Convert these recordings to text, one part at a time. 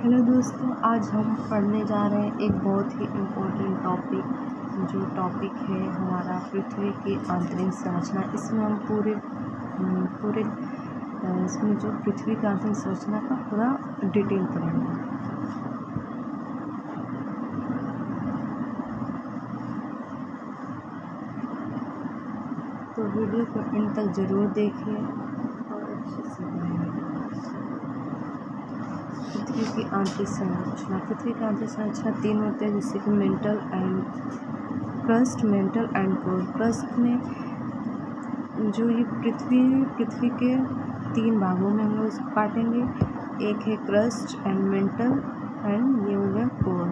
Hello दोस्तों, आज हम पढ़ने जा रहे हैं एक बहुत ही इम्पोर्टेंट टॉपिक, जो टॉपिक है हमारा पृथ्वी की आंतरिक संरचना। इसमें हम पूरे इसमें जो पृथ्वी की आंतरिक संरचना का पूरा डिटेल पढ़ेंगे। तो वीडियो को एंड तक ज़रूर देखिए और अच्छे से पढ़ेंगे। पृथ्वी की आंतरिक संरचना। पृथ्वी की आंतरिक संरचना तीन होते हैं, जैसे कि मेंटल एंड कोर। क्रस्ट में जो ये पृथ्वी के तीन भागों में हम लोग इसको बांटेंगे। एक है क्रस्ट एंड मेंटल एंड ये हो गया कोर।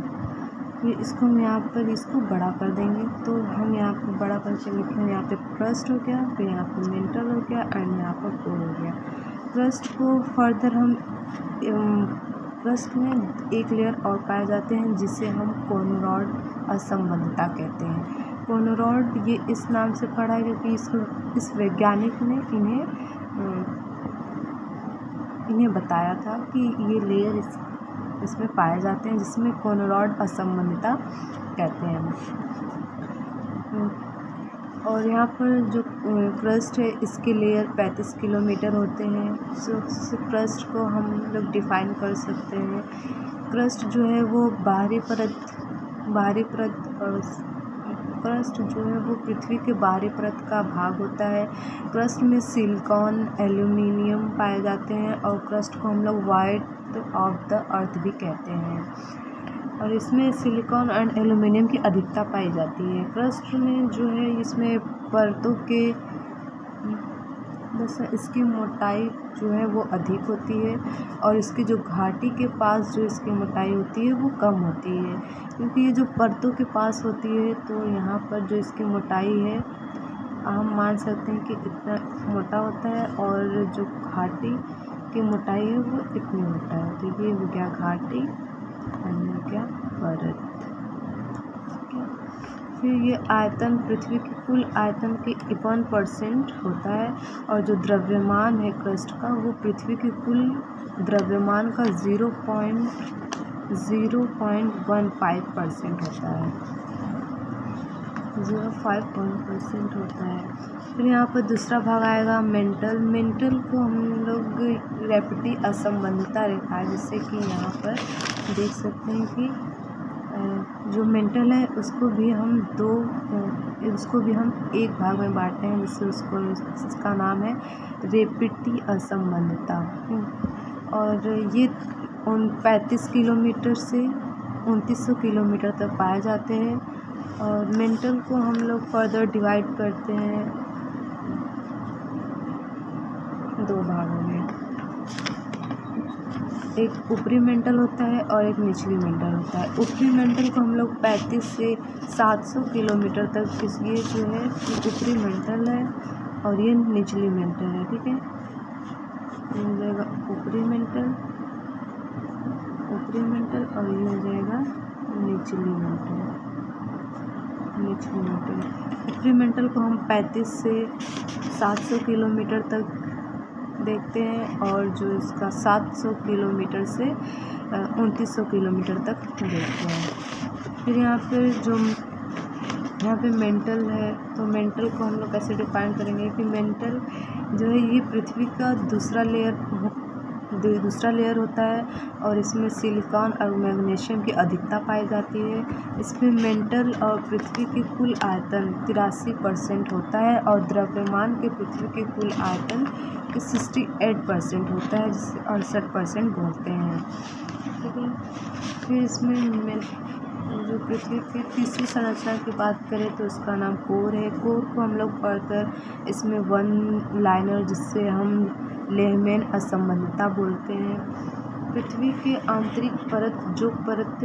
फिर इसको हम यहाँ पर इसको बड़ा कर देंगे, तो हम यहाँ पर बड़ा करके लिखेंगे। यहाँ पे क्रस्ट हो गया, फिर यहाँ पे मेंटल हो गया एंड यहाँ पर कोर हो गया। क्रस्ट को फर्दर हम क्रस्ट में एक लेयर और पाए जाते हैं, जिसे हम कोनोरॉड असंबद्धता कहते हैं। कोनोरॉड ये इस नाम से पड़ा है क्योंकि इस वैज्ञानिक ने इन्हें बताया था कि ये लेयर इसमें पाए जाते हैं, जिसमें कोनोरॉड असंबद्धता कहते हैं। और यहाँ पर जो क्रस्ट है, इसके लेयर 35 किलोमीटर होते हैं। सो क्रस्ट को हम लोग डिफाइन कर सकते हैं। क्रस्ट जो है वो बाहरी परत और क्रस्ट जो है वो पृथ्वी के बाहरी परत का भाग होता है। क्रस्ट में सिलिकॉन, एल्यूमिनियम पाए जाते हैं और क्रस्ट को हम लोग वाइट ऑफ द अर्थ भी कहते हैं। और इसमें सिलिकॉन एंड एल्यूमिनियम की अधिकता पाई जाती है। क्रस्ट में जो है इसमें परतों के जैसे इसकी मोटाई जो है वो अधिक होती है, और इसकी जो घाटी के पास जो इसकी मोटाई होती है वो कम होती है, क्योंकि ये जो परतों के पास होती है तो यहाँ पर जो इसकी मोटाई है हम मान सकते हैं कि इतना मोटा होता है, और जो घाटी की मोटाई है वो इतनी मोटा है। तो ये हो गया घाटी और क्या परत। फिर ये आयतन पृथ्वी के कुल आयतन के 51% होता है, और जो द्रव्यमान है क्रस्ट का वो पृथ्वी के कुल द्रव्यमान का 0.15% होता है। 0.5% होता है। फिर यहाँ पर दूसरा भाग आएगा मेंटल को हम लोग रैपिडी असंबद्धता रेखा है, जैसे कि यहाँ पर देख सकते हैं कि जो मेंटल है उसको भी हम एक भाग में बांटते हैं, जिससे इसका नाम है रैपिडी असंबद्धता। और ये 35 किलोमीटर से 2900 किलोमीटर तक पाए जाते हैं। और मेंटल को हम लोग फर्दर डिवाइड करते हैं दो भागों में। एक ऊपरी मेंटल होता है और एक निचली मेंटल होता है। ऊपरी मेंटल को हम लोग 35 से 700 किलोमीटर तक, ये जो है ये ऊपरी मेंटल है और ये निचली मेंटल है। ठीक है, ये हो जाएगा ऊपरी मेंटल और ये हो जाएगा निचली मेंटल। ऊपरी मेंटल को हम 35 से 700 किलोमीटर तक देखते हैं, और जो इसका 700 किलोमीटर से 2900 किलोमीटर तक देखते हैं। फिर यहाँ पे मेंटल है, तो मेंटल को हम लोग कैसे डिफाइन करेंगे कि मेंटल जो है ये पृथ्वी का दूसरा लेयर होता है, और इसमें सिलिकॉन और मैग्नीशियम की अधिकता पाई जाती है। इसमें मेंटल और पृथ्वी की कुल आयतन 83% होता है, और द्रव्यमान के पृथ्वी के कुल आयतन के 68% होता है, जिसे 68% बोलते हैं। ठीक है, फिर इसमें जो पृथ्वी की तीसरी संरचना की बात करें तो उसका नाम कोर है। कोर को हम लोग पढ़कर इसमें वन लाइनर, जिससे हम लेहमैन असंबद्धता बोलते हैं। पृथ्वी की आंतरिक परत जो परत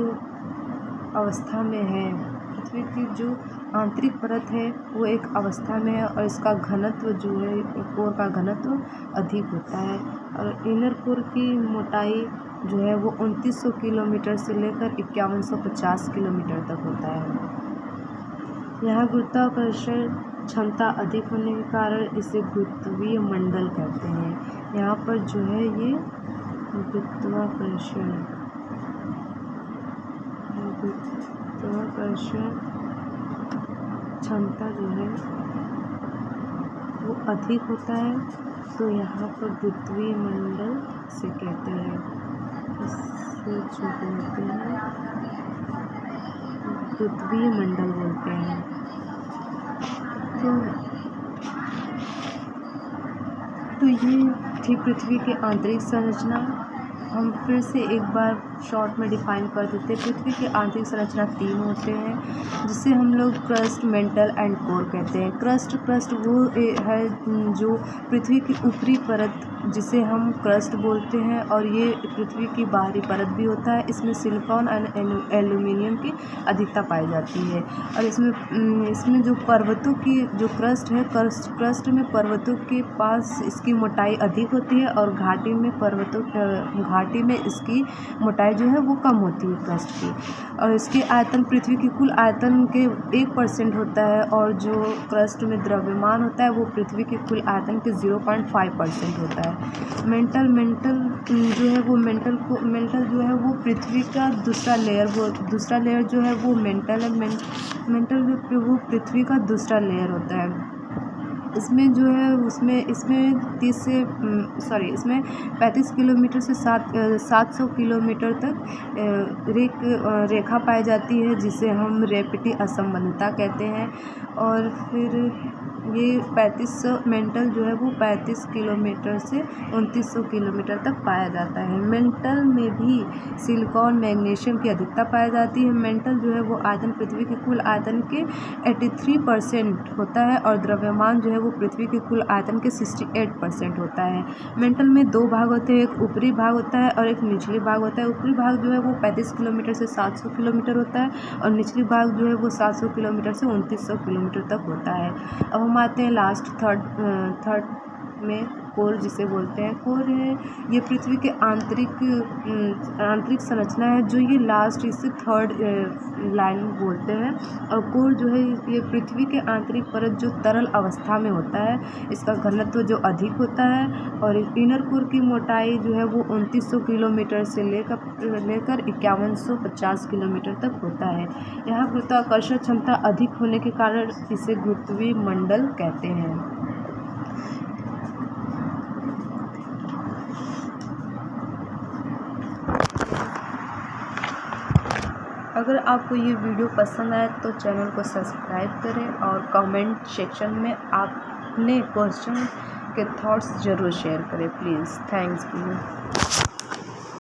अवस्था में है, पृथ्वी की जो आंतरिक परत है वो एक अवस्था में है, और इसका घनत्व जो है कोर का घनत्व अधिक होता है। और इनर कोर की मोटाई जो है वो 2900 किलोमीटर से लेकर 5150 किलोमीटर तक होता है। यहाँ गुरुत्वाकर्षण क्षमता अधिक होने के कारण इसे गुरुत्वीय मंडल कहते हैं। यहाँ पर जो है ये गुरुत्वाकर्षण गुरुत्वाकर्षण क्षमता जो है वो अधिक होता है, तो यहाँ पर पृथ्वी मंडल से कहते हैं, इससे जो बोलते हैं पृथ्वी मंडल बोलते हैं। तो ये थी पृथ्वी की आंतरिक संरचना। हम फिर से एक बार शॉर्ट में डिफाइन कर देते हैं। पृथ्वी की आंतरिक संरचना 3 होते हैं, जिसे हम लोग क्रस्ट, मेंटल एंड कोर कहते हैं। क्रस्ट वो है जो पृथ्वी की ऊपरी परत, जिसे हम क्रस्ट बोलते हैं, और ये पृथ्वी की बाहरी परत भी होता है। इसमें सिलिकॉन एंड एल्यूमिनियम की अधिकता पाई जाती है। और इसमें जो पर्वतों की जो क्रस्ट है, क्रस्ट में पर्वतों के पास इसकी मोटाई अधिक होती है, और घाटी में इसकी मोटाई जो है वो कम होती है क्रस्ट की। और इसके आयतन पृथ्वी की कुल आयतन के 1% होता है, और जो क्रस्ट में द्रव्यमान होता है वो पृथ्वी की कुल आयतन के 0.5% होता है। मेंटल जो है वो मेंटल जो है वो पृथ्वी का दूसरा लेयर जो है वो मेंटल है। मेंटल वो पृथ्वी का दूसरा लेयर होता है। इसमें जो है इसमें 35 किलोमीटर से 700 किलोमीटर तक रेखा पाई जाती है, जिसे हम रेपिटी असंबद्धता कहते हैं। और फिर ये 3500 मेंटल जो है वो 35 किलोमीटर से 2900 किलोमीटर तक पाया जाता है। मेंटल में भी सिलिकॉन, मैग्नीशियम की अधिकता पाई जाती है। मेंटल जो है वो आयतन पृथ्वी के कुल आयतन के 83% होता है, और द्रव्यमान जो है वो पृथ्वी के कुल आयतन के 68% होता है। मेंटल में 2 भाग होते हैं, एक ऊपरी भाग होता है और एक निचली भाग होता है। ऊपरी भाग जो है वो 35 किलोमीटर से 700 किलोमीटर होता है, और निचली भाग जो है वो 700 किलोमीटर से 2900 किलोमीटर तक होता है। अब हम आते हैं लास्ट थर्ड में, कोर जिसे बोलते हैं। कोर है ये पृथ्वी के आंतरिक संरचना है, जो ये लास्ट इसे थर्ड लाइन बोलते हैं। और कोर जो है ये पृथ्वी के आंतरिक परत जो तरल अवस्था में होता है, इसका घनत्व जो अधिक होता है। और इनर कोर की मोटाई जो है वो 2900 किलोमीटर से लेकर 5150 किलोमीटर तक होता है। यहाँ गुरुत्वाकर्षण क्षमता अधिक होने के कारण इसे पृथ्वी मंडल कहते हैं। अगर आपको ये वीडियो पसंद आए तो चैनल को सब्सक्राइब करें, और कमेंट सेक्शन में अपने क्वेश्चन के थॉट्स ज़रूर शेयर करें प्लीज़। Thanks you.